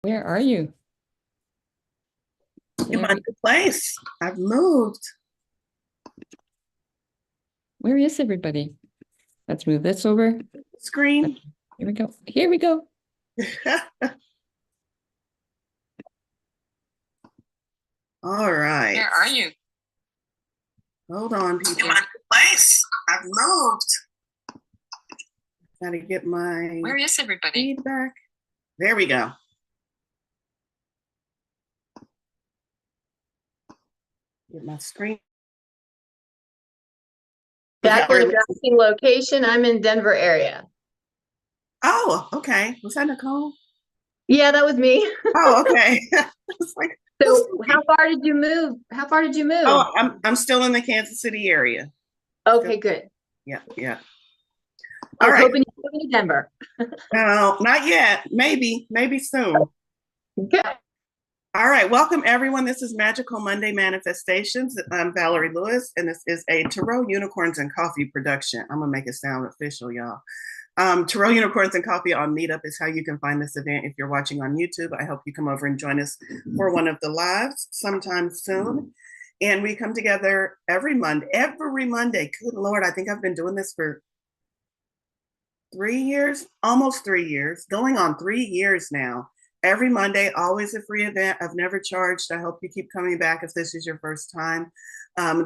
Where are you? In my new place. I've moved. Where is everybody? Let's move this over. Screen. Here we go. Here we go. All right. Where are you? Hold on, people. In my new place. I've moved. Gotta get my Where is everybody? feedback. There we go. Get my screen. Jacqueline asking location. I'm in Denver area. Oh, okay. Was that Nicole? Yeah, that was me. Oh, okay. It's like, So how far did you move? How far did you move? oh, I'm still in the Kansas City area. Okay, good. Yeah, yeah. I All was right. hoping you were in Denver. No, not yet. Maybe soon. Good. All right, welcome everyone. This is Magical Monday Manifestations. I'm Valorie Lewis, and this is a Tarot Unicorns and Coffee production. I'm gonna make it sound official, y'all. Tarot Unicorns and Coffee on Meetup is how you can find this event. If you're watching on YouTube, I hope you come over and join us for one of the lives sometime soon. And we come together every Monday. Every Monday. Good Lord, I think I've been doing this for 3 years, almost 3 years, going on 3 years now. Every Monday, always a free event. I've never charged. I hope you keep coming back if this is your first time.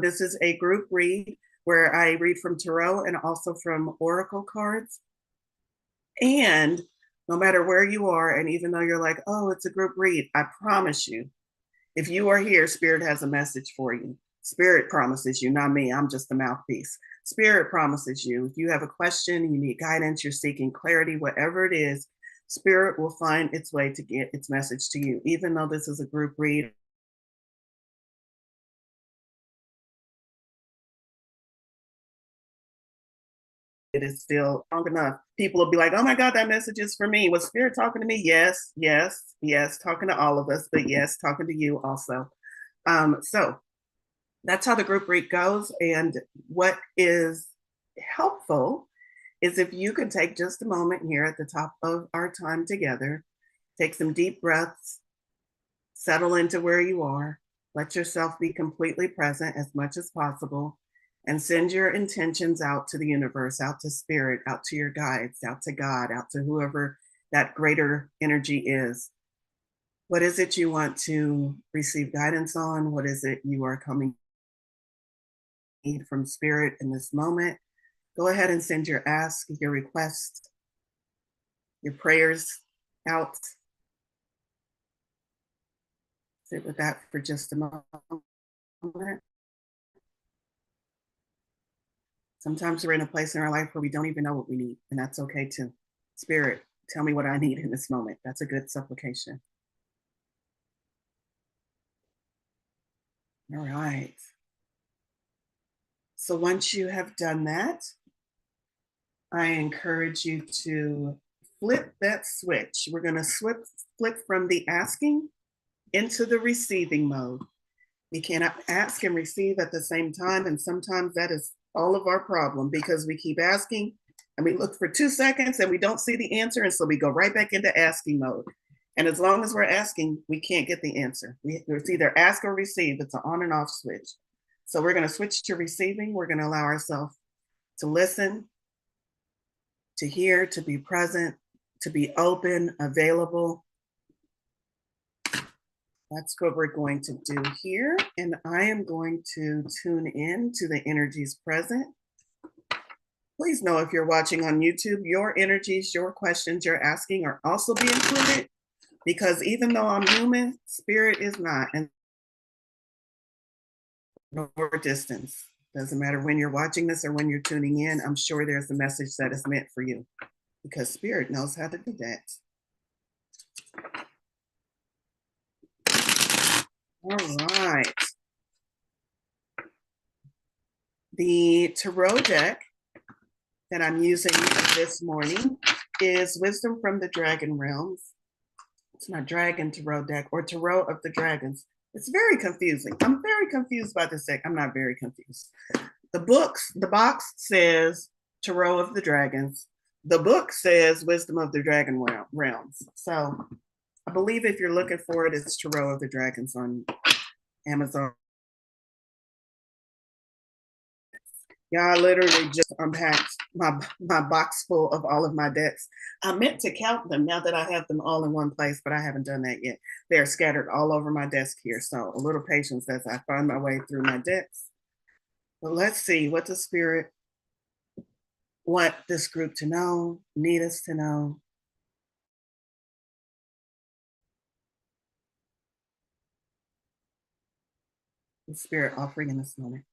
This is a group read where I read from tarot and also from oracle cards. And no matter where you are, and even though you're like, oh, it's a group read, I promise you, if you are here, Spirit has a message for you. Spirit promises you, not me. I'm just the mouthpiece. Spirit promises you. If you have a question, you need guidance, you're seeking clarity, whatever it is, Spirit will find its way to get its message to you. Even though this is a group read, it is still strong enough. People will be like, oh my God, that message is for me. Was Spirit talking to me? Yes, yes, yes, talking to all of us, but yes, talking to you also. So that's how the group read goes. And what is helpful is if you could take just a moment here at the top of our time together, take some deep breaths, settle into where you are, let yourself be completely present as much as possible, and send your intentions out to the universe, out to spirit, out to your guides, out to God, out to whoever that greater energy is. What is it you want to receive guidance on? What is it you are coming need from spirit in this moment? Go ahead and send your ask, your request, your prayers out. Sit with that for just a moment. Sometimes we're in a place in our life where we don't even know what we need, and that's okay too. Spirit, tell me what I need in this moment. That's a good supplication. All right. So once you have done that, I encourage you to flip that switch. We're going to flip from the asking into the receiving mode. We cannot ask and receive at the same time. And sometimes that is all of our problem because we keep asking and we look for 2 seconds and we don't see the answer. And so we go right back into asking mode. And as long as we're asking, we can't get the answer. It's either ask or receive. It's an on and off switch. So we're going to switch to receiving. We're going to allow ourselves to listen, to hear, to be present, to be open, available. That's what we're going to do here. And I am going to tune in to the energies present. Please know if you're watching on YouTube, your energies, your questions you're asking are also being included because even though I'm human, spirit is not. And no distance. Doesn't matter when you're watching this or when you're tuning in, I'm sure there's a message that is meant for you because spirit knows how to do that. All right. The tarot deck that I'm using this morning is Wisdom from the Dragon Realms. It's my Dragon Tarot deck or Tarot of the Dragons. It's very confusing. I'm very confused by this deck. I'm not very confused. The box says Tarot of the Dragons. The book says Wisdom of the Dragon Realms. So I believe if you're looking for it, it's Tarot of the Dragons on Amazon. Yeah, I literally just unpacked my box full of all of my decks. I meant to count them now that I have them all in one place, but I haven't done that yet. They're scattered all over my desk here, so a little patience as I find my way through my decks. But let's see, what does Spirit want this group to know, need us to know? The Spirit offering in this moment.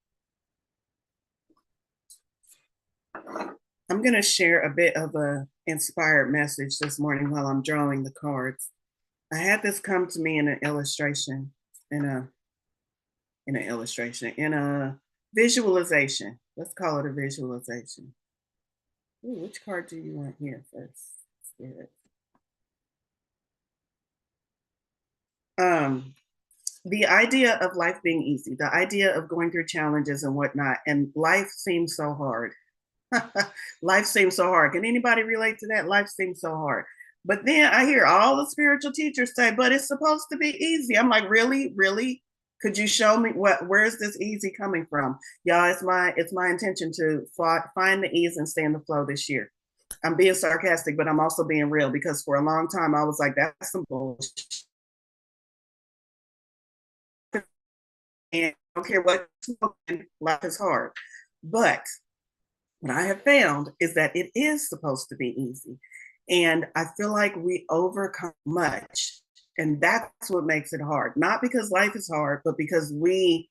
I'm going to share a bit of a inspired message this morning while I'm drawing the cards. I had this come to me in an illustration, in a visualization. Let's call it a visualization. Ooh, which card do you want here first? Spirit. The idea of life being easy, the idea of going through challenges and whatnot, and life seems so hard. Life seems so hard. Can anybody relate to that? Life seems so hard. But then I hear all the spiritual teachers say, but it's supposed to be easy. I'm like, really? Really? Could you show me where's this easy coming from? Y'all, it's my intention to find the ease and stay in the flow this year. I'm being sarcastic, but I'm also being real, because for a long time I was like, that's some bullshit. And I don't care what, life is hard. But what I have found is that it is supposed to be easy. And I feel like we overcome much. And that's what makes it hard. Not because life is hard, but because we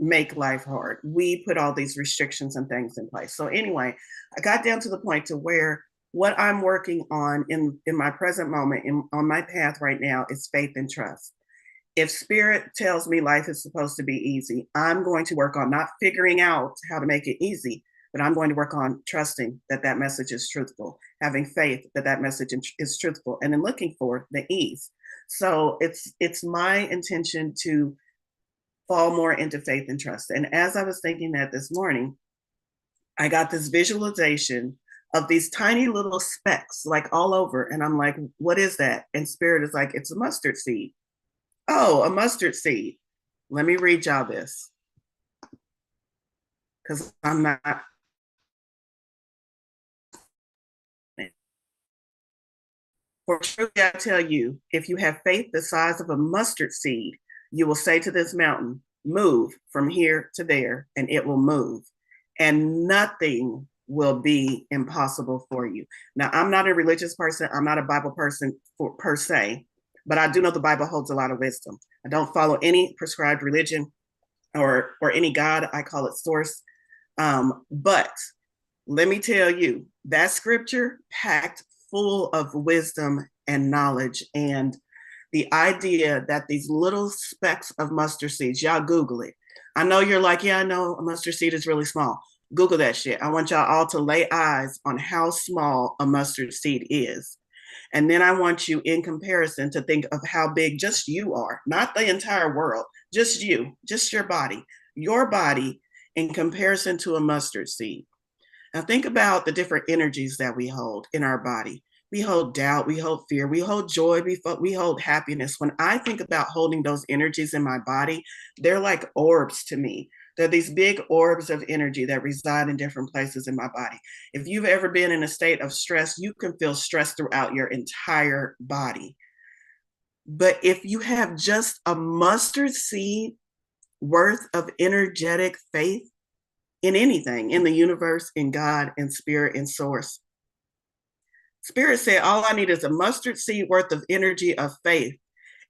make life hard. We put all these restrictions and things in place. So anyway, I got down to the point to where what I'm working on in my present moment, on my path right now, is faith and trust. If Spirit tells me life is supposed to be easy, I'm going to work on not figuring out how to make it easy, but I'm going to work on trusting that that message is truthful, having faith that that message is truthful, and then looking for the ease. So it's my intention to fall more into faith and trust. And as I was thinking that this morning, I got this visualization of these tiny little specks like all over. And I'm like, what is that? And Spirit is like, it's a mustard seed. Oh, a mustard seed. Let me read y'all this, because I'm not. For truly I tell you, if you have faith the size of a mustard seed, you will say to this mountain, move from here to there, and it will move. And nothing will be impossible for you. Now, I'm not a religious person. I'm not a Bible person per se, but I do know the Bible holds a lot of wisdom. I don't follow any prescribed religion or any God. I call it source. But let me tell you, that scripture packed full of wisdom and knowledge, and the idea that these little specks of mustard seeds, y'all Google it. I know you're like, yeah, I know a mustard seed is really small. Google that shit. I want y'all all to lay eyes on how small a mustard seed is. And then I want you, in comparison, to think of how big just you are, not the entire world, just you, just your body in comparison to a mustard seed. Now think about the different energies that we hold in our body. We hold doubt, we hold fear, we hold joy, we hold happiness. When I think about holding those energies in my body, they're like orbs to me. They're these big orbs of energy that reside in different places in my body. If you've ever been in a state of stress, you can feel stress throughout your entire body. But if you have just a mustard seed worth of energetic faith in anything, in the universe, in God, in spirit, in source, Spirit said, all I need is a mustard seed worth of energy of faith.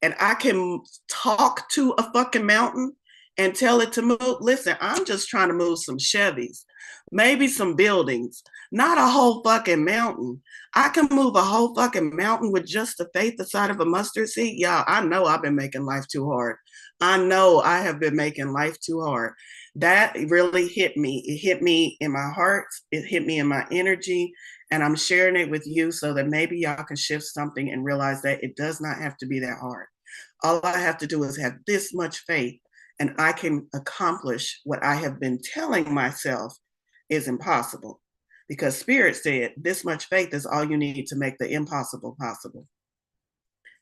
And I can talk to a fucking mountain and tell it to move. Listen, I'm just trying to move some Chevys, maybe some buildings, not a whole fucking mountain. I can move a whole fucking mountain with just the faith the size of a mustard seed. Y'all, I know I've been making life too hard. I know I have been making life too hard. That really hit me. It hit me in my heart. It hit me in my energy. And I'm sharing it with you so that maybe y'all can shift something and realize that it does not have to be that hard. All I have to do is have this much faith, and I can accomplish what I have been telling myself is impossible. Because Spirit said this much faith is all you need to make the impossible possible.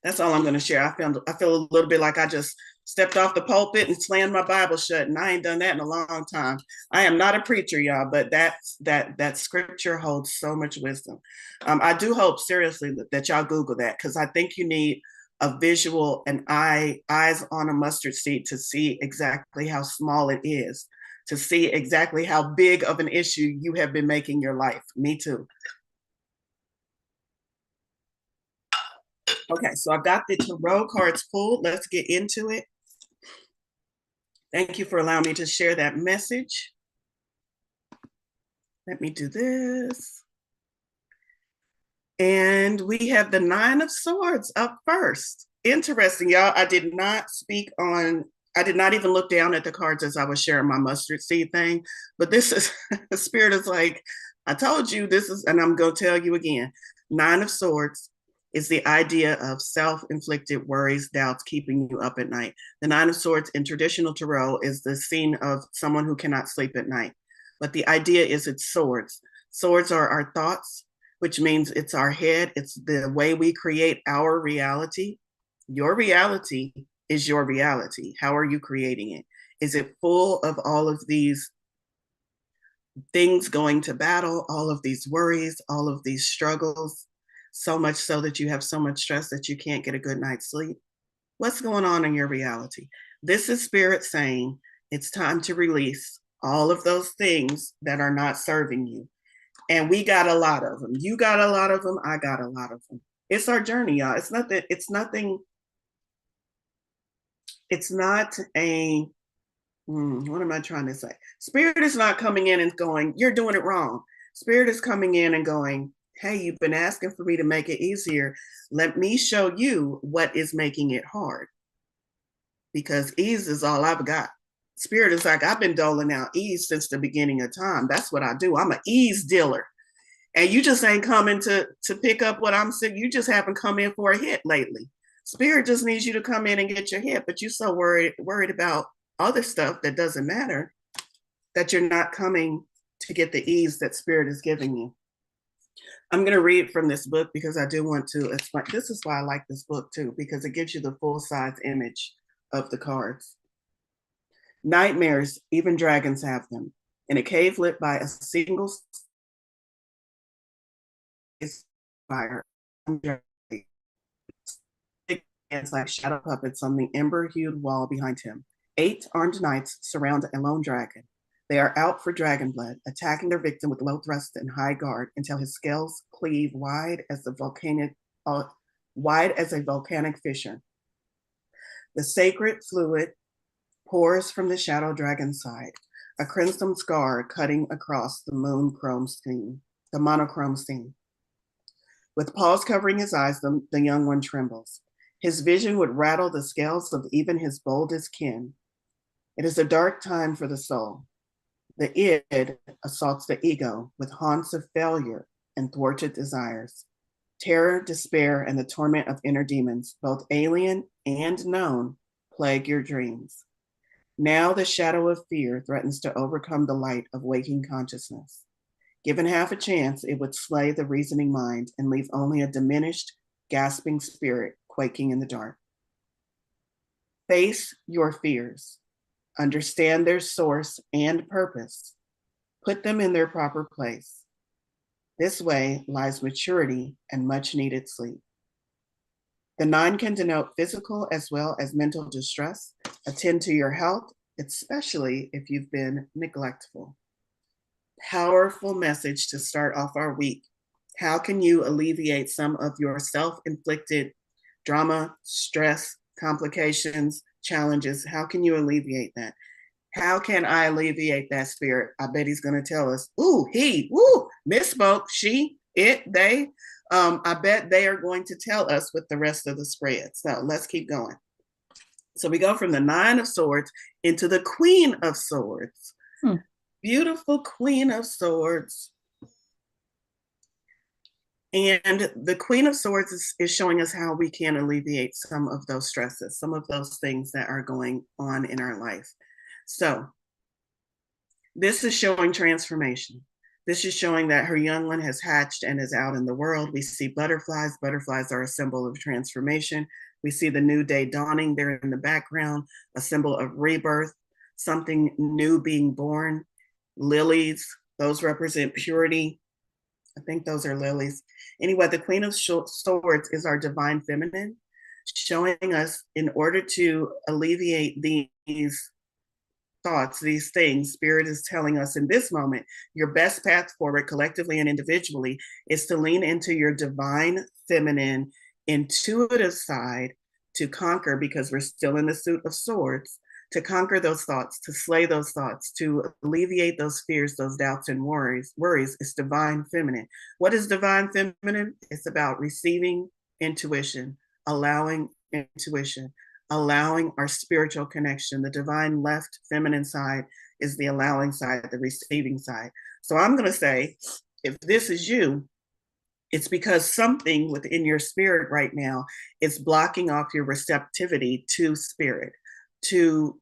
That's all I'm going to share. I feel a little bit like I just stepped off the pulpit and slammed my Bible shut, and I ain't done that in a long time. I am not a preacher, y'all, but that scripture holds so much wisdom. I do hope seriously that y'all Google that, because I think you need a visual and eyes on a mustard seed to see exactly how small it is, to see exactly how big of an issue you have been making your life. Me too. Okay, so I've got the tarot cards pulled. Let's get into it. Thank you for allowing me to share that message. Let me do this. And we have the Nine of Swords up first. Interesting, y'all. I did not even look down at the cards as I was sharing my mustard seed thing, but this is, the Spirit is like, I told you this is, and I'm going to tell you again, Nine of Swords is the idea of self-inflicted worries, doubts, keeping you up at night. The Nine of Swords in traditional tarot is the scene of someone who cannot sleep at night. But the idea is it's swords. Swords are our thoughts, which means it's our head. It's the way we create our reality. Your reality is your reality. How are you creating it? Is it full of all of these things going to battle, all of these worries, all of these struggles? So much so that you have so much stress that you can't get a good night's sleep? What's going on in your reality? This is Spirit saying it's time to release all of those things that are not serving you. And we got a lot of them. You got a lot of them. I got a lot of them. It's our journey, y'all. It's not what am I trying to say? Spirit is not coming in and going, you're doing it wrong. Spirit is coming in and going, hey, you've been asking for me to make it easier. Let me show you what is making it hard. Because ease is all I've got. Spirit is like, I've been doling out ease since the beginning of time. That's what I do. I'm an ease dealer. And you just ain't coming to pick up what I'm saying. You just haven't come in for a hit lately. Spirit just needs you to come in and get your hit, but you're so worried about other stuff that doesn't matter, that you're not coming to get the ease that Spirit is giving you. I'm going to read from this book because I do want to explain. This is why I like this book too, because it gives you the full-size image of the cards. Nightmares, even dragons have them. In a cave lit by a single fire, it's like shadow puppets on the ember-hued wall behind him. 8 armed knights surround a lone dragon. They are out for dragon blood, attacking their victim with low thrust and high guard until his scales cleave wide as a volcanic fissure. The sacred fluid pours from the shadow dragon's side, a crimson scar cutting across the monochrome scene. With paws covering his eyes, the young one trembles. His vision would rattle the scales of even his boldest kin. It is a dark time for the soul. The id assaults the ego with haunts of failure and thwarted desires. Terror, despair, and the torment of inner demons, both alien and known, plague your dreams. Now the shadow of fear threatens to overcome the light of waking consciousness. Given half a chance, it would slay the reasoning mind and leave only a diminished, gasping spirit quaking in the dark. Face your fears. Understand their source and purpose. Put them in their proper place. This way lies maturity and much needed sleep. The 9 can denote physical as well as mental distress. Attend to your health, especially if you've been neglectful. Powerful message to start off our week. How can you alleviate some of your self-inflicted drama, stress, complications, challenges? How can you alleviate that? How can I alleviate that, Spirit? I bet he's going to tell us, ooh, he, woo, misspoke, she, it, they. I bet they are going to tell us with the rest of the spread. So let's keep going. So we go from the 9 of Swords into the Queen of Swords. Beautiful Queen of Swords. And the Queen of Swords is showing us how we can alleviate some of those stresses, some of those things that are going on in our life. So this is showing transformation. This is showing that her young one has hatched and is out in the world. We see butterflies. Butterflies are a symbol of transformation. We see the new day dawning there in the background, a symbol of rebirth, something new being born. Lilies, those represent purity. I think those are lilies. Anyway, the Queen of Swords is our divine feminine, showing us in order to alleviate these thoughts, these things, Spirit is telling us in this moment, your best path forward collectively and individually is to lean into your divine feminine, intuitive side to conquer, because we're still in the suit of swords, to conquer those thoughts, to slay those thoughts, to alleviate those fears, those doubts and worries. It's divine feminine. What is divine feminine? It's about receiving intuition, allowing intuition, allowing our spiritual connection. The divine left feminine side is the allowing side, the receiving side. So I'm going to say, if this is you, it's because something within your spirit right now is blocking off your receptivity to spirit, to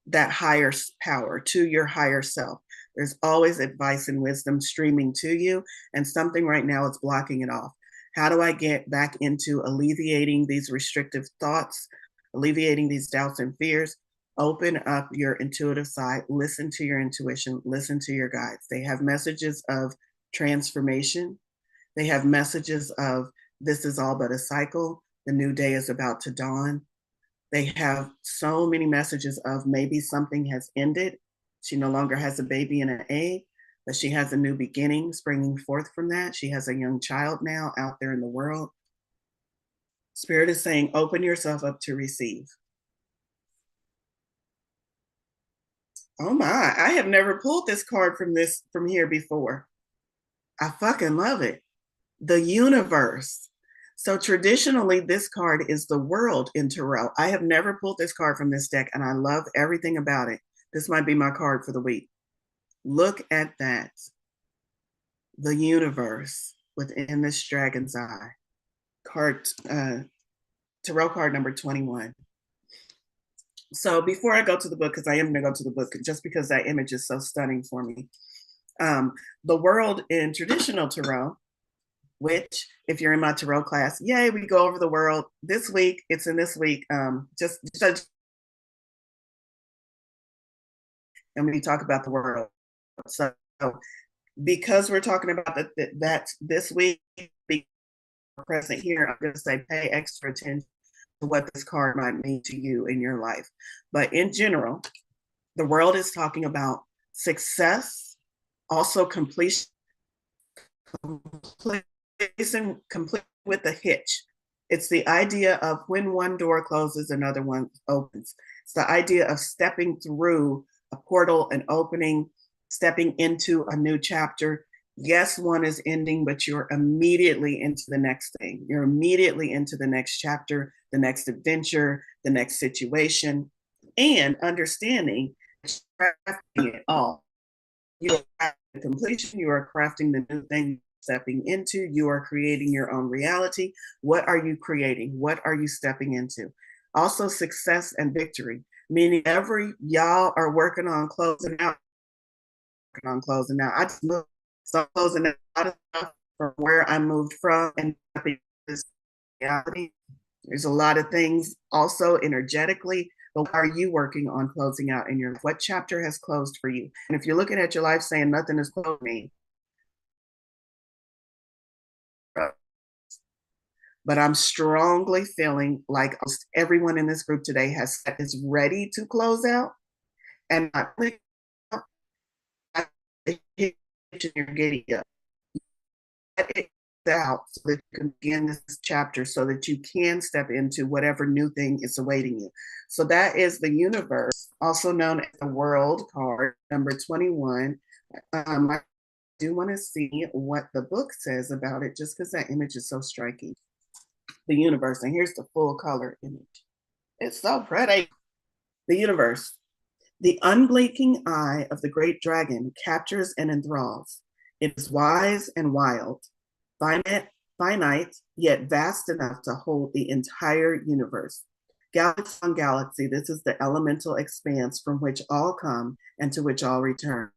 that higher power, to your higher self. There's always advice and wisdom streaming to you, and something right now is blocking it off. How do I get back into alleviating these restrictive thoughts, alleviating these doubts and fears? Open up your intuitive side, listen to your intuition, listen to your guides. They have messages of transformation. They have messages of this is all but a cycle. The new day is about to dawn. They have so many messages of maybe something has ended. She no longer has a baby in an egg, but she has a new beginning springing forth from that. She has a young child now out there in the world. Spirit is saying, open yourself up to receive. Oh my, I have never pulled this card from here before. I fucking love it. The universe. So traditionally, this card is the world in tarot. I have never pulled this card from this deck, and I love everything about it. This might be my card for the week. Look at that. The universe within this dragon's eye. Tarot card number 21. So before I go to the book, because I am going to go to the book just because that image is so stunning for me. The world in traditional tarot, which if you're in my tarot class, yay, we go over the world. This week, it's in this week, and we talk about the world. So because we're talking about that this week, present here, I'm going to say pay extra attention to what this card might mean to you in your life. But in general, the world is talking about success, also completion, complete with a hitch. It's the idea of when one door closes, another one opens. It's the idea of stepping through a portal, an opening, stepping into a new chapter. Yes, one is ending, but you're immediately into the next thing. You're immediately into the next chapter, the next adventure, the next situation, and understanding crafting it all. You are crafting completion, you are crafting the new thing stepping into, you are creating your own reality. What are you creating? What are you stepping into? Also, success and victory, meaning y'all are working on closing out. I just moved, so I'm closing out a lot of stuff from where I moved from and this reality. There's a lot of things also energetically, but what are you working on closing out in your life? What chapter has closed for you? And if you're looking at your life saying nothing is closed for me, but I'm strongly feeling like everyone in this group today is ready to close out, and not you're getting up. It out so that you can begin this chapter, so that you can step into whatever new thing is awaiting you. So that is the universe, also known as the world card, number 21. I do want to see what the book says about it, just because that image is so striking. The universe, and here's the full color image. It's so pretty. The universe. The unblinking eye of the great dragon captures and enthralls. It is wise and wild, finite, yet vast enough to hold the entire universe. Galaxy on galaxy, this is the elemental expanse from which all come and to which all return.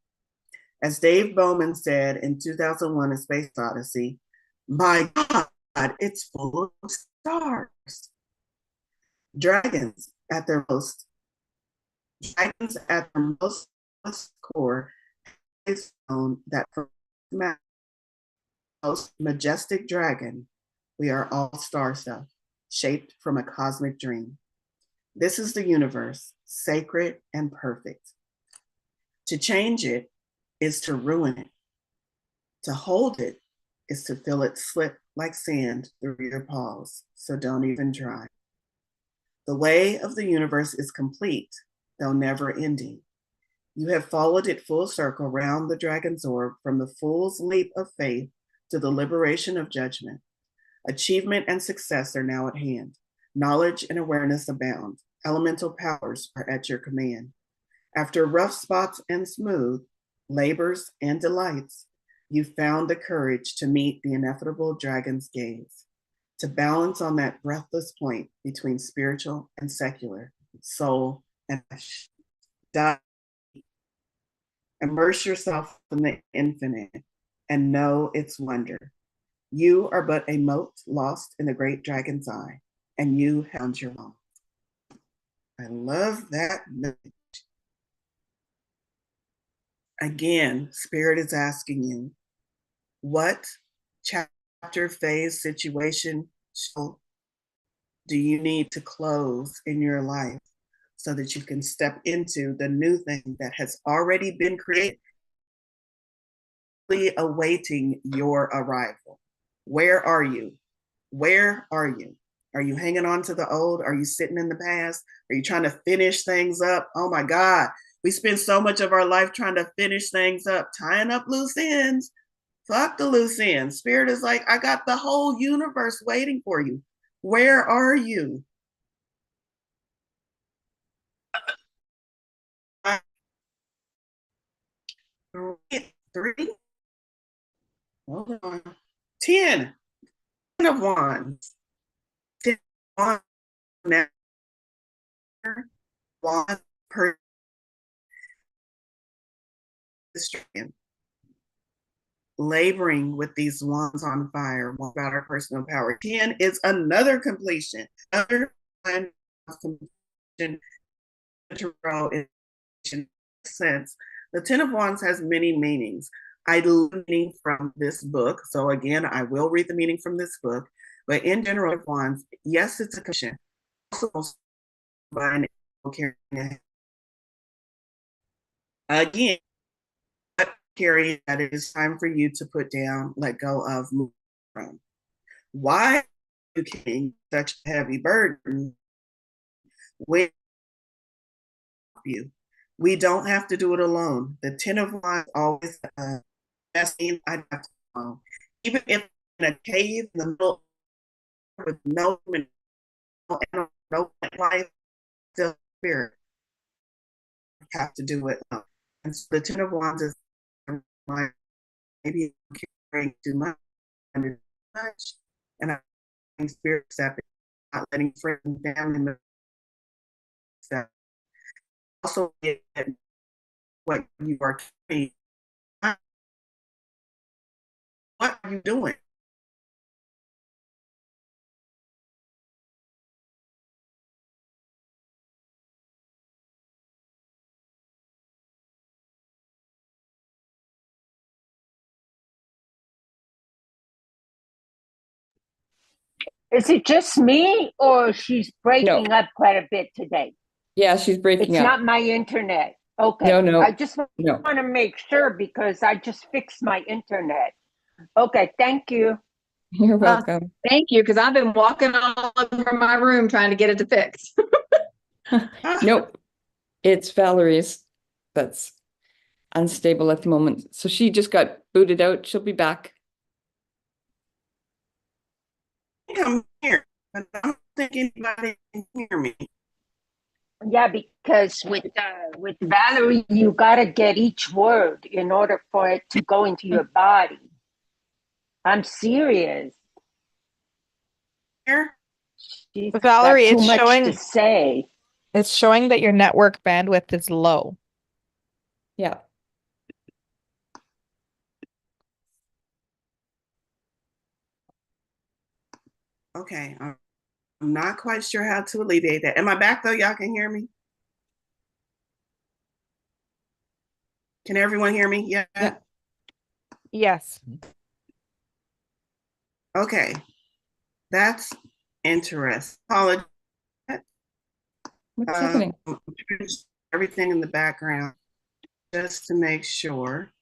As Dave Bowman said in 2001, A Space Odyssey, my God, it's full of stars. Dragons at their most core is known that from the most majestic dragon, we are all star stuff, shaped from a cosmic dream. This is the universe, sacred and perfect. To change it is to ruin it. To hold it is to feel it slip like sand through your paws, so don't even try. The way of the universe is complete, though never ending. You have followed it full circle round the dragon's orb from the fool's leap of faith to the liberation of judgment. Achievement and success are now at hand. Knowledge and awareness abound. Elemental powers are at your command. After rough spots and smooth, labors and delights, you found the courage to meet the inevitable dragon's gaze, to balance on that breathless point between spiritual and secular, soul and flesh. Immerse yourself in the infinite and know its wonder. You are but a mote lost in the great dragon's eye, and you found your home. I love that message. Again, Spirit is asking you, what chapter, phase, situation do you need to close in your life so that you can step into the new thing that has already been created, awaiting your arrival? Where are you? Where are you? Are you hanging on to the old? Are you sitting in the past? Are you trying to finish things up? Oh my God, we spend so much of our life trying to finish things up, tying up loose ends. Fuck the loose ends. Spirit is like, I got the whole universe waiting for you. Where are you? Three. Hold on. 10. 10 of wands. 10 of wands. Wands per laboring with these wands on fire about our personal power. 10 is another completion, another kind of completion sense. The 10 of Wands has many meanings. I love the meaning from this book. So again, I will read the meaning from this book. But in general, Wands, yes, it's a commission. Also, again, Carrie, that it is time for you to put down, let go of, move from. Why are you carrying such a heavy burden with you? We don't have to do it alone. The 10 of Wands always best thing I have to know. Even if in a cave in the middle with no life, still spirit have to do it. And so the 10 of Wands is maybe carrying too much, and I'm spirit accepting, not letting friends and family accept. Also, what you are carrying. What are you doing? Is it just me or she's breaking up quite a bit today? Yeah, she's breaking It's up. not my internet. Okay. No. I just want to make sure because I just fixed my internet. Okay, thank you. You're welcome. Thank you, because I've been walking all over my room trying to get it to fix. Nope. It's Valerie's that's unstable at the moment. So she just got booted out. She'll be back. Come here. I don't think anybody can hear me. Yeah, because with Valorie, you gotta get each word in order for it to go into your body. I'm serious. Here? She's Valorie, got too it's much showing to say. it's showing that your network bandwidth is low. Yeah. Okay, I'm not quite sure how to alleviate that. Am I back though? Y'all can hear me? Can everyone hear me? Yeah. Yeah. Yes. Okay, that's interesting. Apologize. What's happening? Everything in the background just to make sure.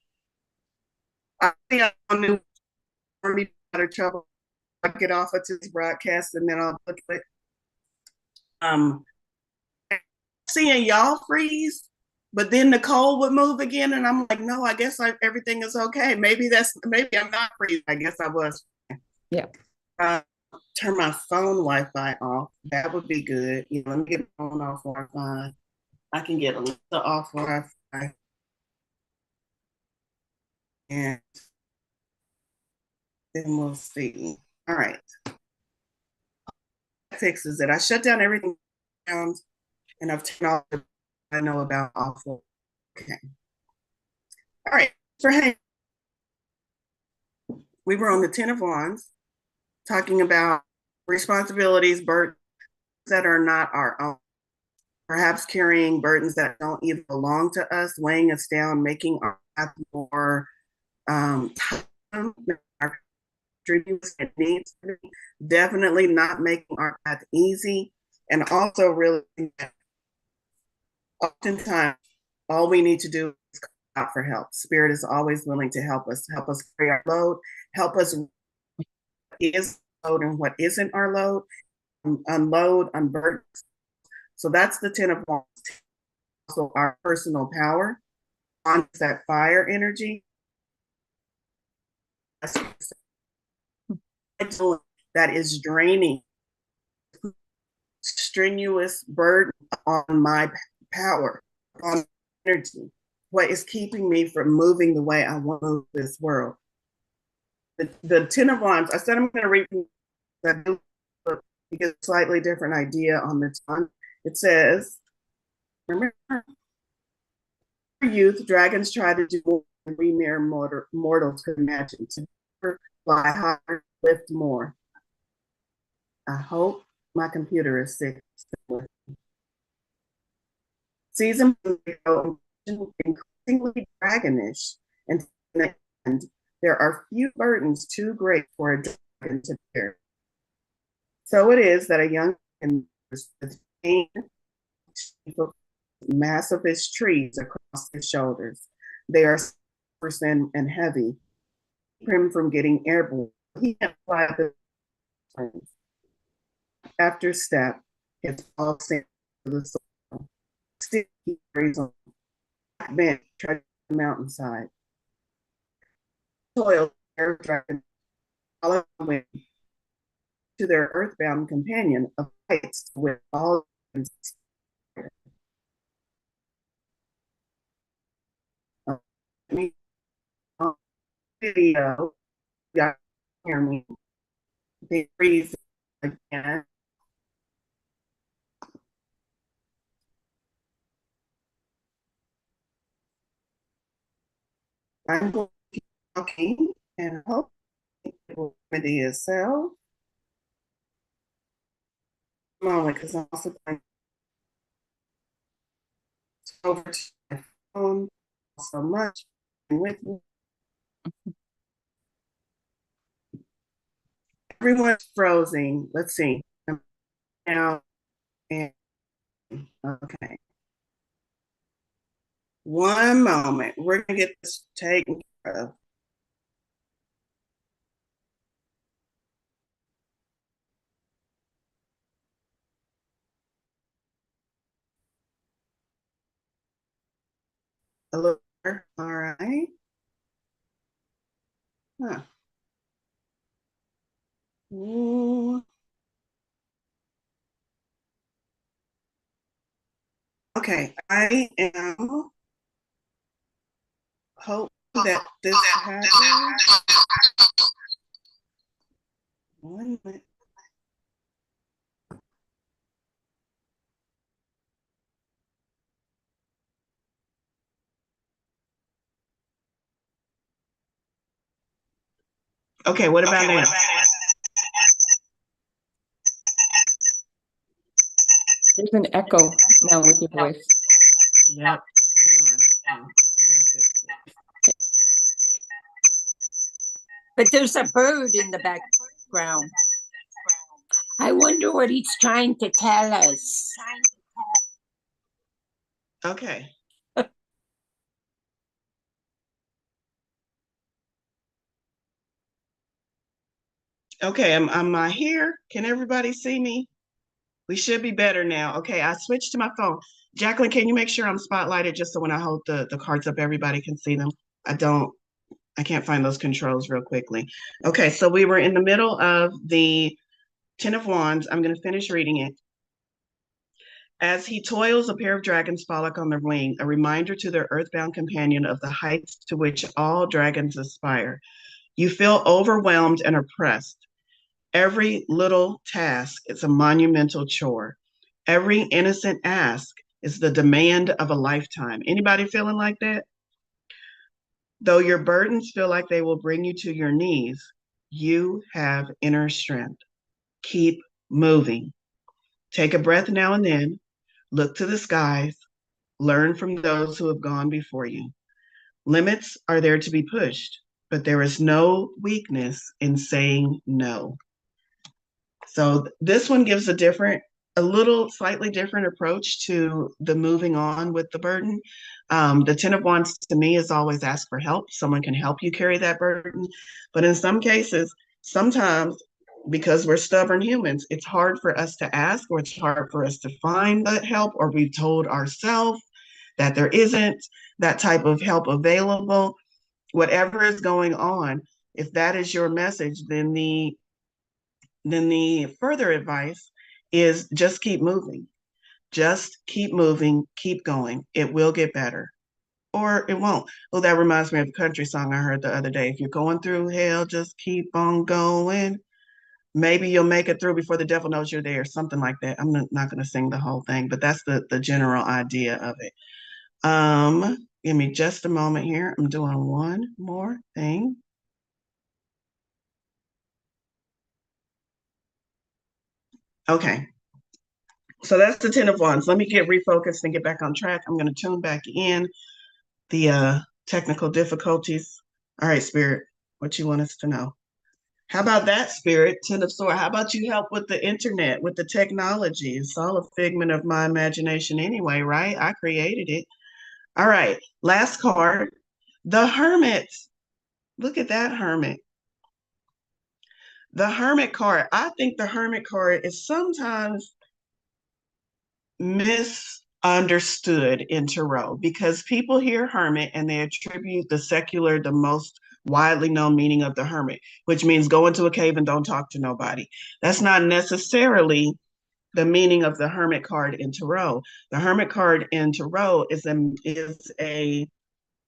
I think I knew for me out of trouble. I get off of this broadcast and then I'll look at it. Seeing y'all freeze, but then the cold would move again, and I'm like, no, I guess everything is okay. Maybe I'm not freezing. I guess I was. Yeah. Turn my phone Wi-Fi off. That would be good. Let me get my phone off Wi-Fi. I can get Alexa off Wi-Fi. And then we'll see. All right. That fixes it. I shut down everything and I've turned off what I know about awful. Okay. All right. For hanging. We were on the 10 of Wands talking about responsibilities, burdens that are not our own. Perhaps carrying burdens that don't even belong to us, weighing us down, making our path more strenuous it needs to be. Definitely not making our path easy. And also really oftentimes all we need to do is call out for help. Spirit is always willing to help us carry our load, help us is load and what isn't our load, unload, unburden. So that's the 10 of Wands. Also our personal power on that fire energy. That is draining, strenuous burden on my power, on energy. What is keeping me from moving the way I want to move this world? The 10 of Wands, I said I'm going to read that book because it's a slightly different idea on the tongue. It says, remember, youth, dragons try to do more than we mere mortals could imagine, to fly higher, lift more. I hope my computer is sick. Season increasingly dragonish, and there are few burdens too great for a dragon to bear. So it is that a young man massive trees across his shoulders. They are percent and heavy, keep him from getting airborne. He can't fly the after step, it's all sent to the soil. Still he carries on. Bench, try the mountainside. Soil, air dragon, all away to their earthbound companion of heights with all video, got hear me. They freeze again. I'm going to keep talking and hope it will remedy itself. Moment, because I'm also going over to my phone so much with me. Everyone's frozen. Let's see. Now and okay. One moment. We're gonna get this taken care of. A little. All right. Huh. Ooh. Okay, I am hope that this happens. One minute. Okay, what about now? There's an echo now with your voice. Yep. Hang on. I'm gonna fix it. But there's a bird in the background. I wonder what he's trying to tell us. Okay. Okay, am I here? Can everybody see me? We should be better now. Okay, I switched to my phone. Jacqueline, can you make sure I'm spotlighted just so when I hold the cards up, everybody can see them? I can't find those controls real quickly. Okay, so we were in the middle of the Ten of Wands. I'm going to finish reading it. As he toils, a pair of dragons frolic on their wing, a reminder to their earthbound companion of the heights to which all dragons aspire. You feel overwhelmed and oppressed. Every little task is a monumental chore. Every innocent ask is the demand of a lifetime. Anybody feeling like that? Though your burdens feel like they will bring you to your knees, you have inner strength. Keep moving. Take a breath now and then. Look to the skies. Learn from those who have gone before you. Limits are there to be pushed, but there is no weakness in saying no. So this one gives a little slightly different approach to the moving on with the burden. The Ten of Wands to me is always ask for help. Someone can help you carry that burden. But in some cases, sometimes because we're stubborn humans, it's hard for us to ask, or it's hard for us to find that help, or we've told ourselves that there isn't that type of help available. Whatever is going on, if that is your message, then the further advice is just keep moving. Just keep moving, keep going. It will get better, or it won't. Oh, that reminds me of a country song I heard the other day. If you're going through hell, just keep on going. Maybe you'll make it through before the devil knows you're there, something like that. I'm not going to sing the whole thing, but that's the general idea of it. Give me just a moment here. I'm doing one more thing. Okay. So that's the Ten of Wands. Let me get refocused and get back on track. I'm going to tune back in the technical difficulties. All right, Spirit, what you want us to know? How about that, Spirit? Ten of Swords. How about you help with the internet, with the technology? It's all a figment of my imagination anyway, right? I created it. All right, last card, the Hermit. Look at that Hermit. The Hermit card. I think the Hermit card is sometimes misunderstood in tarot because people hear hermit and they attribute the most widely known meaning of the hermit, which means go into a cave and don't talk to nobody. That's not necessarily the meaning of the hermit card in tarot. The hermit card in tarot is a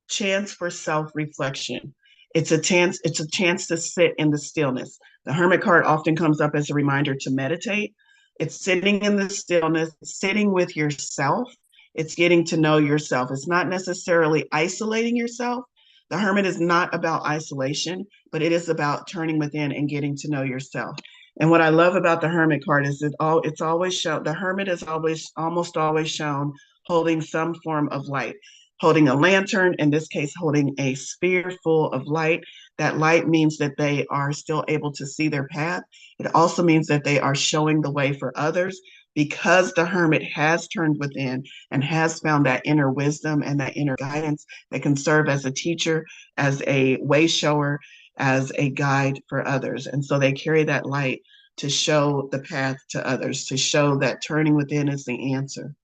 chance for self-reflection. It's a chance to sit in the stillness. The hermit card often comes up as a reminder to meditate. It's sitting in the stillness, sitting with yourself. It's getting to know yourself. It's not necessarily isolating yourself. The hermit is not about isolation, but it is about turning within and getting to know yourself. And what I love about the hermit card is it's always shown, the hermit is almost always shown holding some form of light, holding a lantern, in this case, holding a sphere full of light. That light means that they are still able to see their path. It also means that they are showing the way for others because the hermit has turned within and has found that inner wisdom and that inner guidance that can serve as a teacher, as a way shower, as a guide for others. And so they carry that light to show the path to others, to show that turning within is the answer.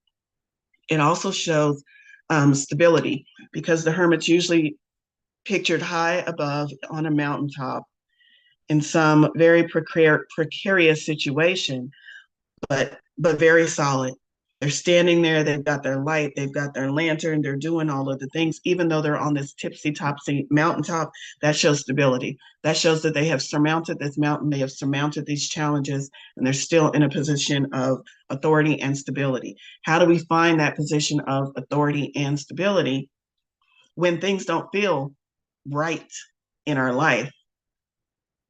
It also shows stability, because the hermit's usually pictured high above on a mountaintop in some very precarious situation, but very solid. They're standing there, they've got their light, they've got their lantern, they're doing all of the things, even though they're on this tipsy-topsy mountaintop. That shows stability. That shows that they have surmounted this mountain, they have surmounted these challenges, and they're still in a position of authority and stability. How do we find that position of authority and stability when things don't feel right in our life?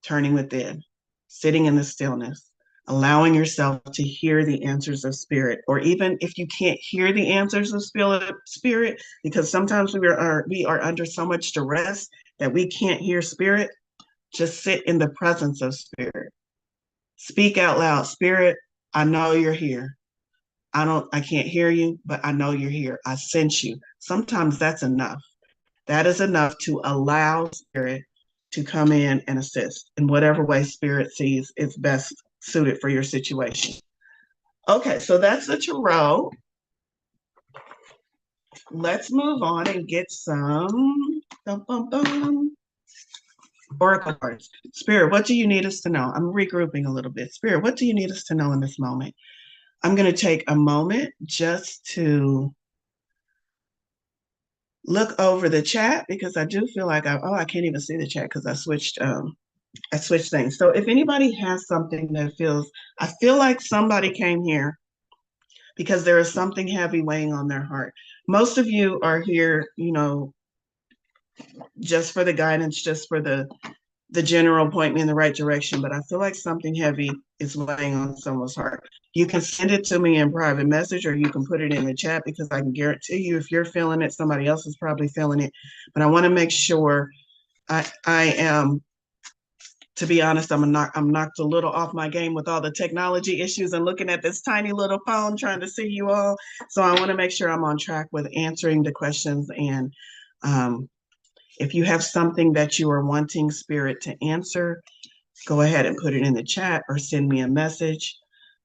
Turning within, sitting in the stillness, allowing yourself to hear the answers of spirit, or even if you can't hear the answers of spirit, because sometimes we are under so much duress that we can't hear spirit, just sit in the presence of spirit. Speak out loud, spirit, I know you're here. I can't hear you, but I know you're here. I sense you. Sometimes that's enough. That is enough to allow spirit to come in and assist in whatever way spirit sees is best suited for your situation. Okay, so that's the tarot. Let's move on and get some oracle cards. Spirit, what do you need us to know? I'm regrouping a little bit. Spirit, what do you need us to know in this moment? I'm going to take a moment just to look over the chat because I do feel like I can't even see the chat because I switched things. So if anybody has something that I feel like somebody came here because there is something heavy weighing on their heart. Most of you are here, just for the guidance, just for the general point me in the right direction, but I feel like something heavy is weighing on someone's heart. You can send it to me in private message or you can put it in the chat because I can guarantee you if you're feeling it, somebody else is probably feeling it. But I want to make sure I am, to be honest, I'm knocked a little off my game with all the technology issues and looking at this tiny little phone trying to see you all. So I want to make sure I'm on track with answering the questions. And if you have something that you are wanting spirit to answer, go ahead and put it in the chat or send me a message.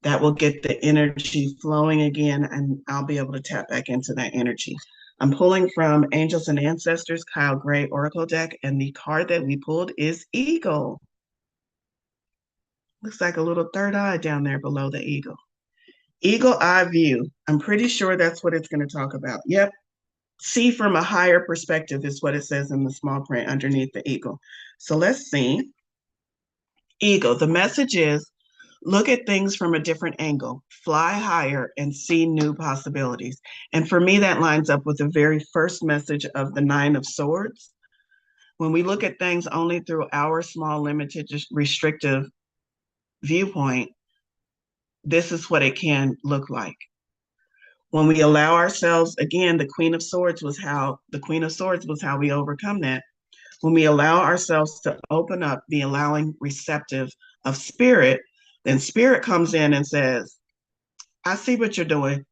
That will get the energy flowing again, and I'll be able to tap back into that energy. I'm pulling from Angels and Ancestors, Kyle Gray Oracle deck, and the card that we pulled is Eagle. Looks like a little third eye down there below the eagle. Eagle eye view. I'm pretty sure that's what it's going to talk about. Yep. See from a higher perspective is what it says in the small print underneath the eagle. So let's see. Eagle, the message is, look at things from a different angle, fly higher and see new possibilities. And for me, that lines up with the very first message of the Nine of Swords. When we look at things only through our small, limited, restrictive viewpoint, this is what it can look like. When we allow ourselves, again, the Queen of Swords was how we overcome that. When we allow ourselves to open up, be allowing receptive of spirit, then spirit comes in and says, I see what you're doing.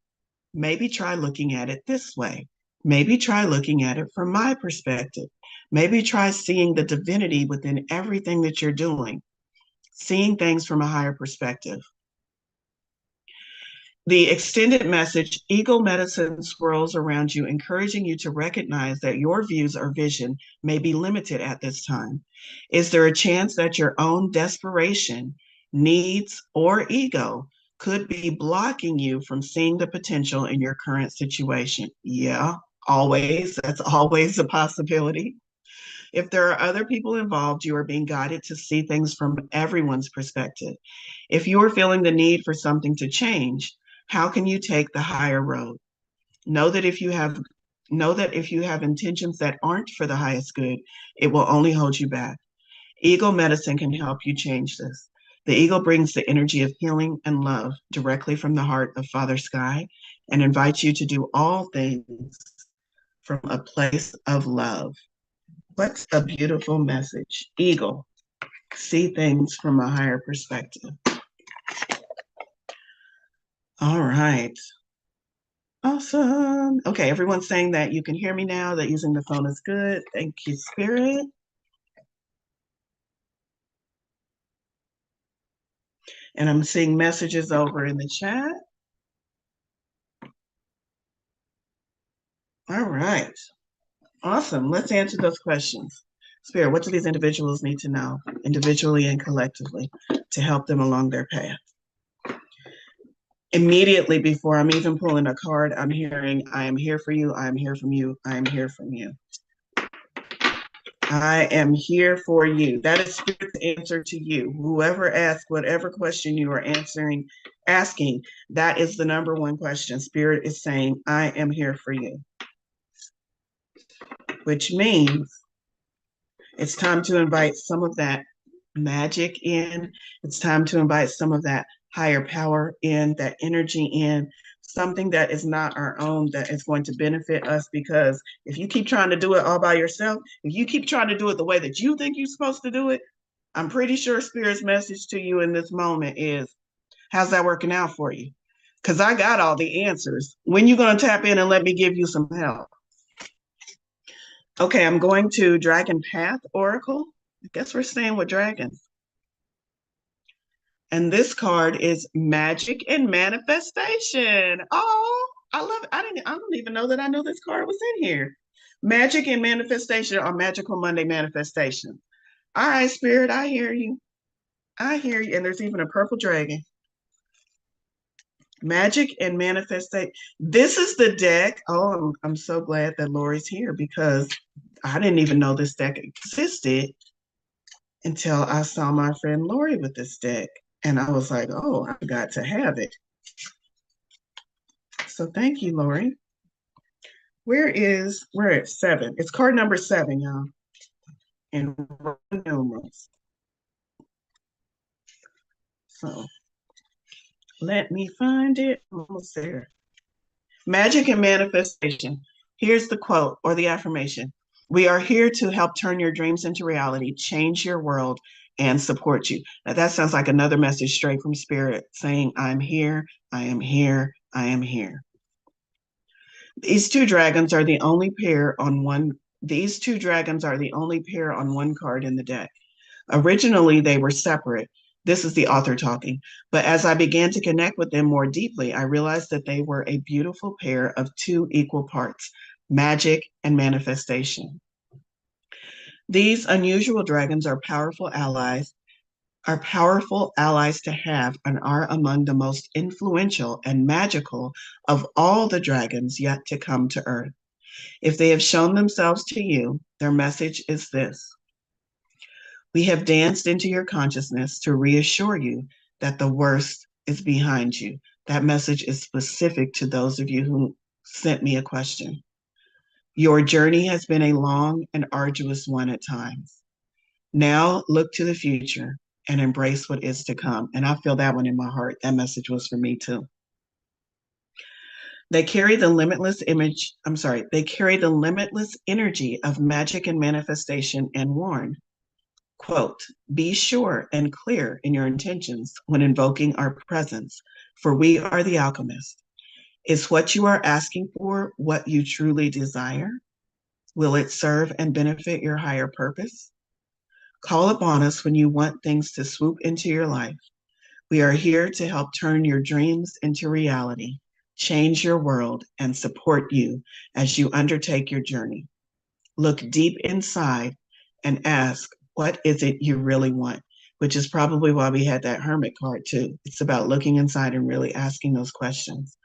Maybe try looking at it this way. Maybe try looking at it from my perspective. Maybe try seeing the divinity within everything that you're doing, seeing things from a higher perspective. The extended message, Eagle Medicine swirls around you, encouraging you to recognize that your views or vision may be limited at this time. Is there a chance that your own desperation, needs, or ego could be blocking you from seeing the potential in your current situation? Yeah, always. That's always a possibility. If there are other people involved, you are being guided to see things from everyone's perspective. If you are feeling the need for something to change, how can you take the higher road? Know that if you have intentions that aren't for the highest good, it will only hold you back. Eagle medicine can help you change this. The eagle brings the energy of healing and love directly from the heart of Father Sky and invites you to do all things from a place of love. What a beautiful message. Eagle, see things from a higher perspective. All right. Awesome. Okay, everyone's saying that you can hear me now, that using the phone is good. Thank you, Spirit. And I'm seeing messages over in the chat. All right. Awesome. Let's answer those questions. Spirit, what do these individuals need to know, individually and collectively, to help them along their path? Immediately before I'm even pulling a card, I'm hearing, I am here for you, I am here from you, I am here from you. I am here for you. That is Spirit's answer to you. Whoever asks, whatever question you are asking, that is the number one question. Spirit is saying, I am here for you. Which means it's time to invite some of that magic in. It's time to invite some of that higher power in, that energy in, something that is not our own, that is going to benefit us. Because if you keep trying to do it all by yourself, if you keep trying to do it the way that you think you're supposed to do it, I'm pretty sure Spirit's message to you in this moment is, how's that working out for you? Because I got all the answers. When you going to tap in and let me give you some help? Okay, I'm going to Dragon Path Oracle. I guess we're staying with dragons. And this card is Magic and Manifestation. Oh, I love it. I don't even know that I knew this card was in here. Magic and Manifestation, or Magical Monday Manifestation. All right, Spirit, I hear you. I hear you. And there's even a purple dragon. Magic and Manifestation. This is the deck. Oh, I'm so glad that Lori's here, because I didn't even know this deck existed until I saw my friend Lori with this deck. And I was like, oh, I got to have it. So thank you, Lori. We're at 7. It's card number 7, y'all. In Roman numerals. So let me find it. Almost there. Magic and Manifestation. Here's the quote or the affirmation. We are here to help turn your dreams into reality, change your world, and support you. Now that sounds like another message straight from Spirit saying, I'm here, I am here, I am here. These two dragons are the only pair on one card in the deck. Originally, they were separate. This is the author talking. But as I began to connect with them more deeply, I realized that they were a beautiful pair of two equal parts, magic and manifestation. These unusual dragons are powerful allies to have, and are among the most influential and magical of all the dragons yet to come to Earth. If they have shown themselves to you, their message is this. We have danced into your consciousness to reassure you that the worst is behind you. That message is specific to those of you who sent me a question. Your journey has been a long and arduous one at times. Now look to the future and embrace what is to come. And I feel that one in my heart. That message was for me too. They carry the limitless energy of magic and manifestation, and warn, quote, be sure and clear in your intentions when invoking our presence, for we are the alchemist. Is what you are asking for what you truly desire? Will it serve and benefit your higher purpose? Call upon us when you want things to swoop into your life. We are here to help turn your dreams into reality, change your world, and support you as you undertake your journey. Look deep inside and ask, what is it you really want? Which is probably why we had that Hermit card too. It's about looking inside and really asking those questions.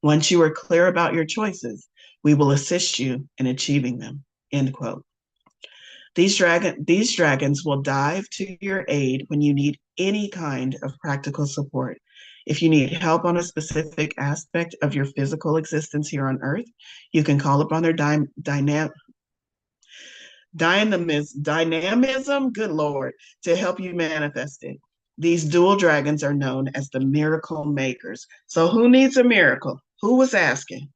Once you are clear about your choices, we will assist you in achieving them, end quote. These dragons will dive to your aid when you need any kind of practical support. If you need help on a specific aspect of your physical existence here on Earth, you can call upon their dynamism, good Lord, to help you manifest it. These dual dragons are known as the miracle makers. So who needs a miracle? Who was asking?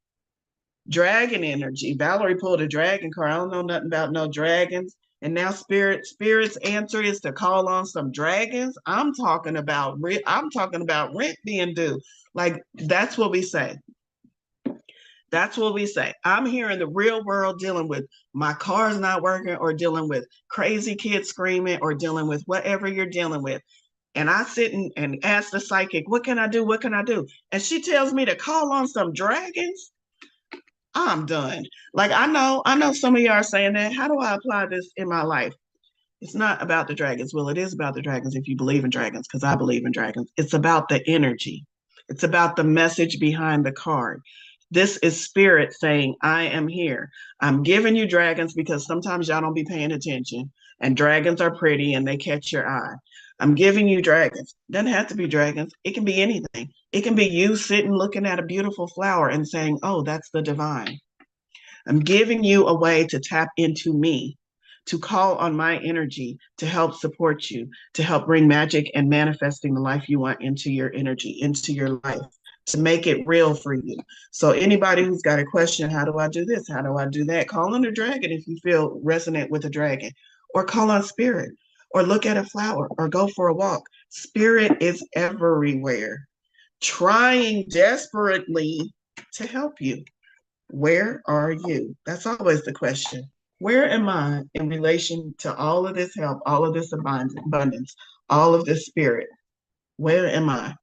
Dragon energy. Valorie pulled a dragon card. I don't know nothing about no dragons. And now Spirit's answer is to call on some dragons. I'm talking about rent being due. Like, that's what we say. That's what we say. I'm here in the real world dealing with my car's not working, or dealing with crazy kids screaming, or dealing with whatever you're dealing with. And I sit and ask the psychic, what can I do? What can I do? And she tells me to call on some dragons. I'm done. Like, I know some of y'all are saying that. How do I apply this in my life? It's not about the dragons. Well, it is about the dragons if you believe in dragons, because I believe in dragons. It's about the energy. It's about the message behind the card. This is Spirit saying, I am here. I'm giving you dragons because sometimes y'all don't be paying attention, and dragons are pretty and they catch your eye. I'm giving you dragons. Doesn't have to be dragons. It can be anything. It can be you sitting looking at a beautiful flower and saying, oh, that's the divine. I'm giving you a way to tap into me, to call on my energy to help support you, to help bring magic and manifesting the life you want into your energy, into your life, to make it real for you. So anybody who's got a question, how do I do this? How do I do that? Call on the dragon if you feel resonant with a dragon, or call on spirit, or look at a flower, or go for a walk. Spirit is everywhere, trying desperately to help you. Where are you? That's always the question. Where am I in relation to all of this help, all of this abundance, all of this spirit? Where am I?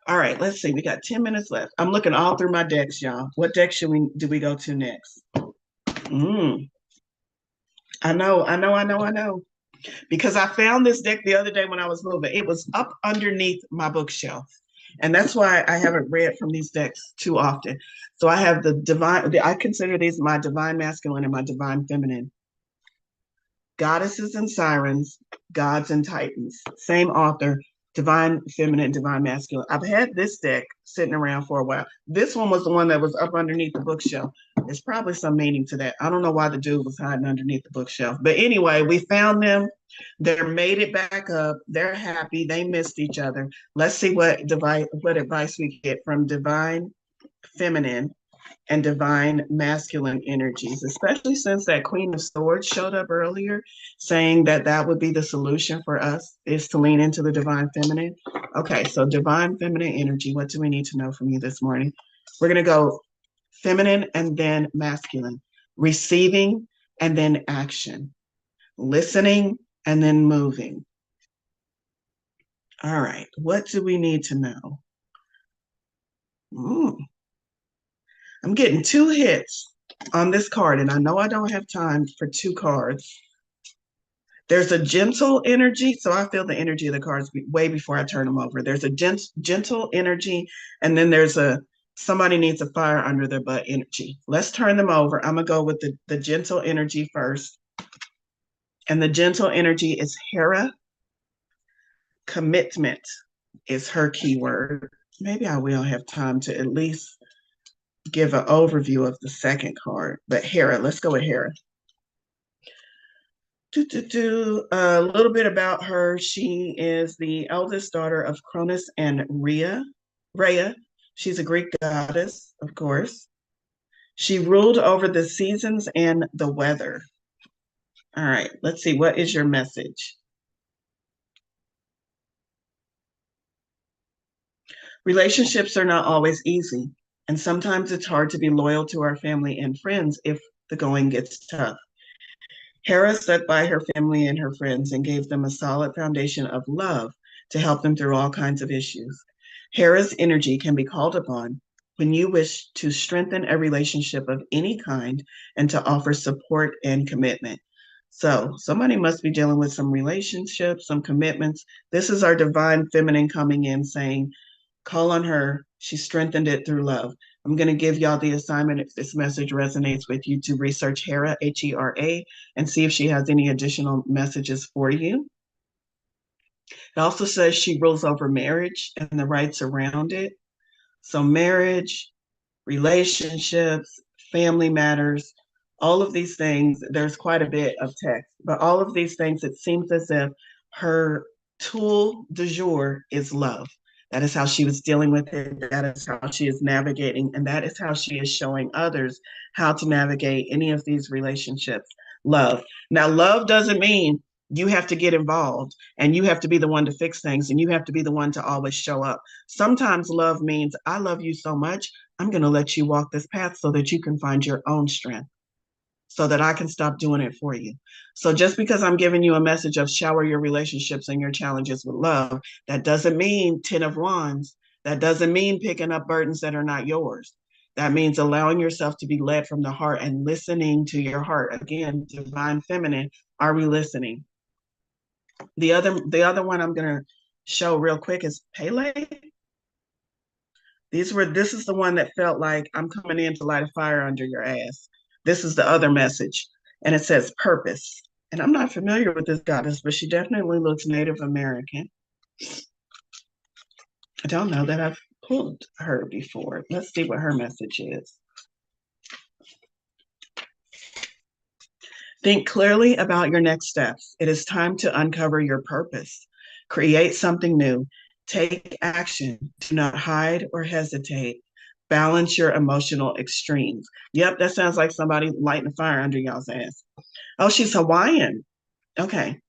All right, let's see. We got 10 minutes left. I'm looking all through my decks, y'all. What deck do we go to next? I know. Because I found this deck the other day when I was moving. It was up underneath my bookshelf. And that's why I haven't read from these decks too often. So I have the divine, I consider these my divine masculine and my divine feminine. Goddesses and Sirens, Gods and Titans. Same author, divine feminine, divine masculine. I've had this deck sitting around for a while. This one was the one that was up underneath the bookshelf. There's probably some meaning to that. I don't know why the dude was hiding underneath the bookshelf. But anyway, we found them. They're made it back up. They're happy. They missed each other. Let's see what advice we get from divine feminine and divine masculine energies, especially since that Queen of Swords showed up earlier, saying that that would be the solution for us, is to lean into the divine feminine. Okay, so divine feminine energy, what do we need to know from you this morning? We're going to go feminine and then masculine, receiving and then action, listening and then moving. All right, what do we need to know? I'm getting 2 hits on this card, and I know I don't have time for 2 cards. There's a gentle energy, so I feel the energy of the cards way before I turn them over. There's a gentle energy, and then there's somebody needs a fire under their butt energy. Let's turn them over. I'm gonna go with the gentle energy first. And the gentle energy is Hera. Commitment is her keyword. Maybe I will have time to at least give an overview of the second card, but Hera, let's go with Hera. A little bit about her. She is the eldest daughter of Cronus and Rhea. She's a Greek goddess, of course. She ruled over the seasons and the weather. All right, let's see. What is your message? Relationships are not always easy, and sometimes it's hard to be loyal to our family and friends if the going gets tough. Hera stuck by her family and her friends and gave them a solid foundation of love to help them through all kinds of issues. Hera's energy can be called upon when you wish to strengthen a relationship of any kind and to offer support and commitment. So somebody must be dealing with some relationships, some commitments. This is our divine feminine coming in saying, call on her. She strengthened it through love. I'm going to give y'all the assignment, if this message resonates with you, to research Hera, Hera, and see if she has any additional messages for you. It also says she rules over marriage and the rights around it. So marriage, relationships, family matters, all of these things, there's quite a bit of text, but all of these things, it seems as if her tool du jour is love. That is how she was dealing with it. That is how she is navigating. And that is how she is showing others how to navigate any of these relationships. Love. Now, love doesn't mean you have to get involved and you have to be the one to fix things and you have to be the one to always show up. Sometimes love means I love you so much, I'm going to let you walk this path so that you can find your own strength, so that I can stop doing it for you. So just because I'm giving you a message of shower your relationships and your challenges with love, that doesn't mean 10 of wands. That doesn't mean picking up burdens that are not yours. That means allowing yourself to be led from the heart and listening to your heart. Again, divine feminine, are we listening? The other one I'm going to show real quick is Pele. This is the one that felt like I'm coming in to light a fire under your ass. This is the other message, and it says purpose. And I'm not familiar with this goddess, but she definitely looks Native American. I don't know that I've pulled her before. Let's see what her message is. Think clearly about your next steps. It is time to uncover your purpose. Create something new. Take action. Do not hide or hesitate. Balance your emotional extremes. Yep, that sounds like somebody lighting a fire under y'all's ass. Oh, she's Hawaiian. Okay.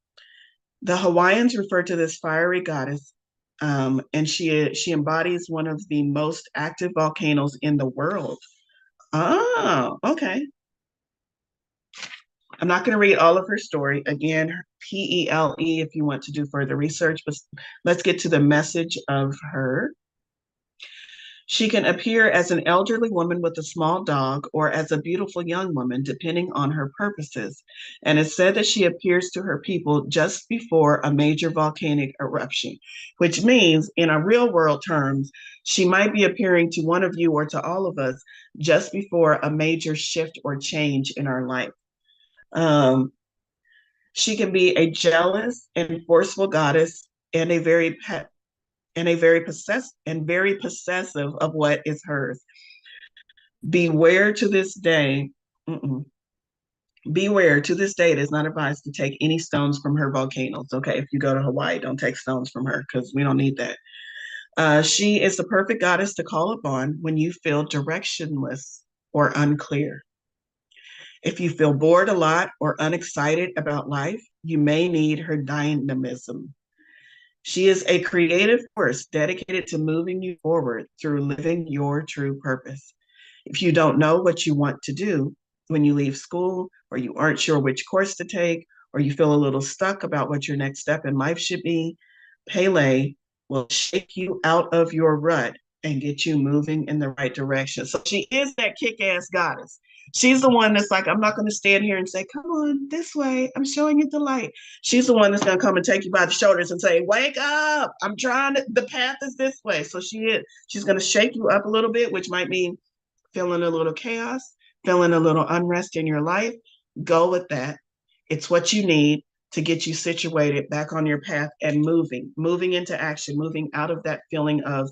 The Hawaiians refer to this fiery goddess, and she embodies one of the most active volcanoes in the world. Oh, okay. I'm not going to read all of her story. Again, P-E-L-E if you want to do further research, but let's get to the message of her. She can appear as an elderly woman with a small dog or as a beautiful young woman, depending on her purposes. And it's said that she appears to her people just before a major volcanic eruption, which means, in a real world terms, she might be appearing to one of you or to all of us just before a major shift or change in our life. She can be a jealous and forceful goddess and a very possessive of what is hers. Beware to this day. Beware to this day, it is not advised to take any stones from her volcanoes. Okay, if you go to Hawaii, don't take stones from her because we don't need that. She is the perfect goddess to call upon when you feel directionless or unclear. If you feel bored a lot or unexcited about life, you may need her dynamism. She is a creative force dedicated to moving you forward through living your true purpose. If you don't know what you want to do when you leave school, or you aren't sure which course to take, or you feel a little stuck about what your next step in life should be, Pele will shake you out of your rut and get you moving in the right direction. So she is that kick-ass goddess. She's the one that's like, I'm not going to stand here and say, come on, this way. I'm showing you the light. She's the one that's going to come and take you by the shoulders and say, wake up. I'm trying to, the path is this way. So she's going to shake you up a little bit, which might mean feeling a little chaos, feeling a little unrest in your life. Go with that. It's what you need to get you situated back on your path and moving into action, moving out of that feeling of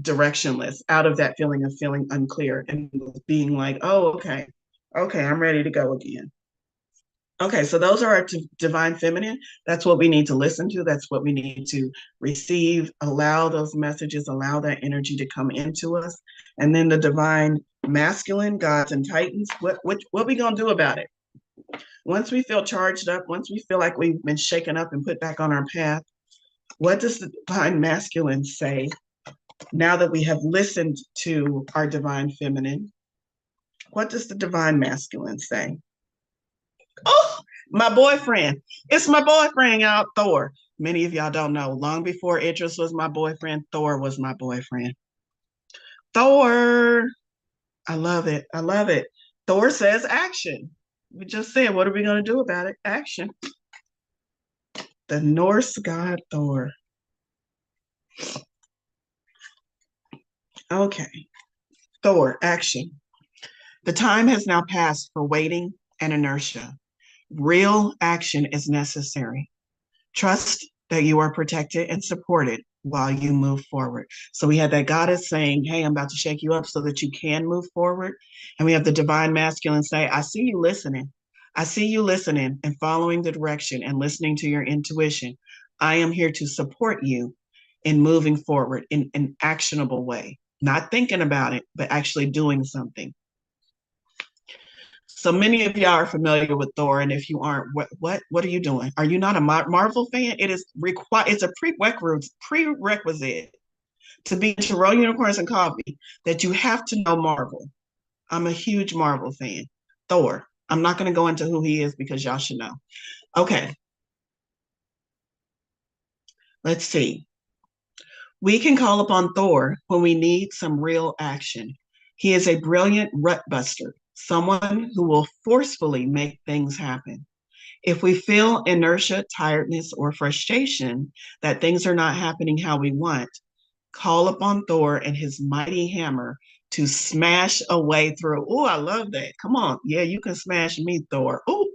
directionless, out of that feeling of feeling unclear and being like, oh, okay, I'm ready to go again. Okay, so those are our divine feminine. That's what we need to listen to. That's what we need to receive, allow those messages, allow that energy to come into us. And then the divine masculine, gods and titans, what we gonna do about it? Once we feel charged up, once we feel like we've been shaken up and put back on our path, what does the divine masculine say now that we have listened to our divine feminine? What does the divine masculine say? Oh, my boyfriend. It's my boyfriend, y'all, Thor. Many of y'all don't know. Long before Idris was my boyfriend, Thor was my boyfriend. Thor. I love it. I love it. Thor says action. We just said, what are we going to do about it? Action. The Norse god Thor. Okay. Thor, action. The time has now passed for waiting and inertia. Real action is necessary. Trust that you are protected and supported while you move forward. So we had that goddess saying, hey, I'm about to shake you up so that you can move forward. And we have the divine masculine say, I see you listening. I see you listening and following the direction and listening to your intuition. I am here to support you in moving forward in an actionable way, not thinking about it, but actually doing something. So many of y'all are familiar with Thor, and if you aren't, what are you doing? Are you not a Marvel fan? It is it's a prerequisite to be into Roll Unicorns and Coffee that you have to know Marvel. I'm a huge Marvel fan. Thor. I'm not going to go into who he is because y'all should know. Okay. Let's see. We can call upon Thor when we need some real action. He is a brilliant rut buster, someone who will forcefully make things happen. If we feel inertia, tiredness, or frustration that things are not happening how we want, call upon Thor and his mighty hammer to smash a way through. Oh, I love that. Come on. Yeah, you can smash me, Thor. Oh,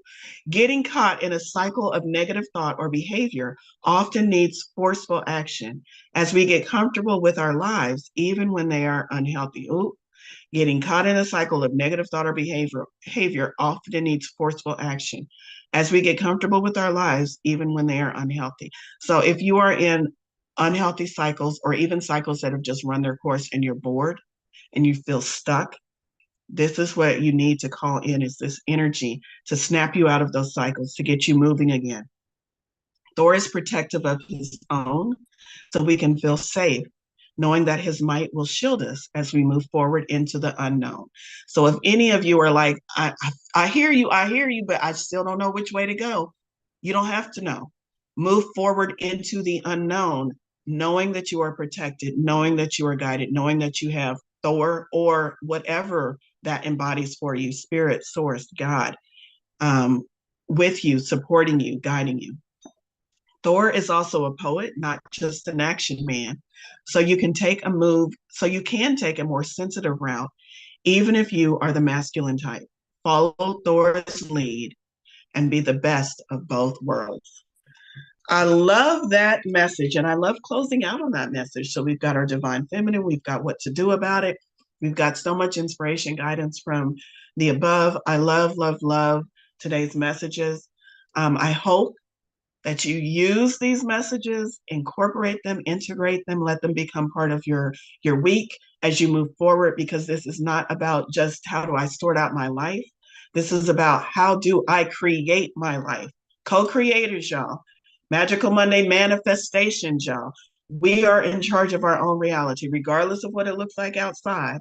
getting caught in a cycle of negative thought or behavior often needs forceful action as we get comfortable with our lives, even when they are unhealthy. Oh, Getting caught in a cycle of negative thought or behavior often needs forceful action as we get comfortable with our lives, even when they are unhealthy. So if you are in unhealthy cycles or even cycles that have just run their course and you're bored and you feel stuck, this is what you need to call in, is this energy to snap you out of those cycles, to get you moving again. Thor is protective of his own, so we can feel safe, knowing that his might will shield us as we move forward into the unknown. So if any of you are like, I hear you, but I still don't know which way to go, you don't have to know. Move forward into the unknown, knowing that you are protected, knowing that you are guided, knowing that you have Thor or whatever that embodies for you, spirit, source, God, with you, supporting you, guiding you. Thor is also a poet, not just an action man. So you can take a more sensitive route, even if you are the masculine type. Follow Thor's lead and be the best of both worlds. I love that message, and I love closing out on that message. So we've got our divine feminine, we've got what to do about it. We've got so much inspiration, guidance from the above. I love, love, love today's messages. I hope that you use these messages, incorporate them, integrate them, let them become part of your week as you move forward, because this is not about just how do I sort out my life. This is about how do I create my life. Co-creators, y'all. Magical Monday manifestations, y'all. We are in charge of our own reality, regardless of what it looks like outside.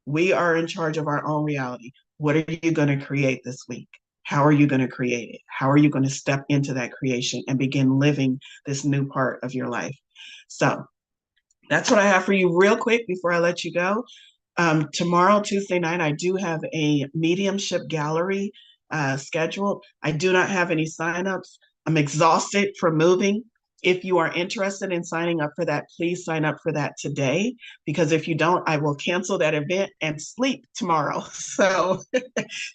We are in charge of our own reality. What are you going to create this week? How are you going to create it? How are you going to step into that creation and begin living this new part of your life? So that's what I have for you real quick before I let you go. Tomorrow, Tuesday night, I do have a mediumship gallery scheduled. I do not have any signups. I'm exhausted from moving. If you are interested in signing up for that, please sign up for that today, because if you don't, I will cancel that event and sleep tomorrow. So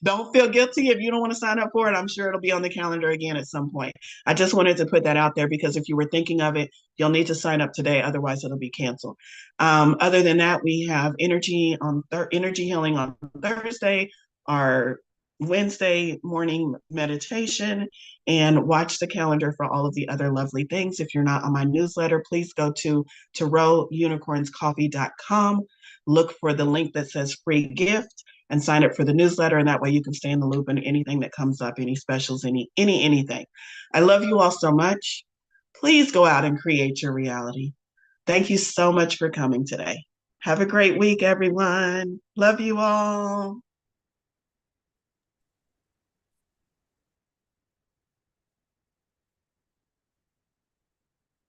don't feel guilty if you don't want to sign up for it. I'm sure it'll be on the calendar again at some point. I just wanted to put that out there, because if you were thinking of it, you'll need to sign up today. Otherwise, it'll be canceled. Other than that, we have energy healing on Thursday, our Wednesday morning meditation, and watch the calendar for all of the other lovely things. If you're not on my newsletter, please go to tarotunicornscoffee.com, look for the link that says free gift, and sign up for the newsletter. And that way you can stay in the loop on anything that comes up, any specials, anything. I love you all so much. Please go out and create your reality. Thank you so much for coming today. Have a great week, everyone. Love you all.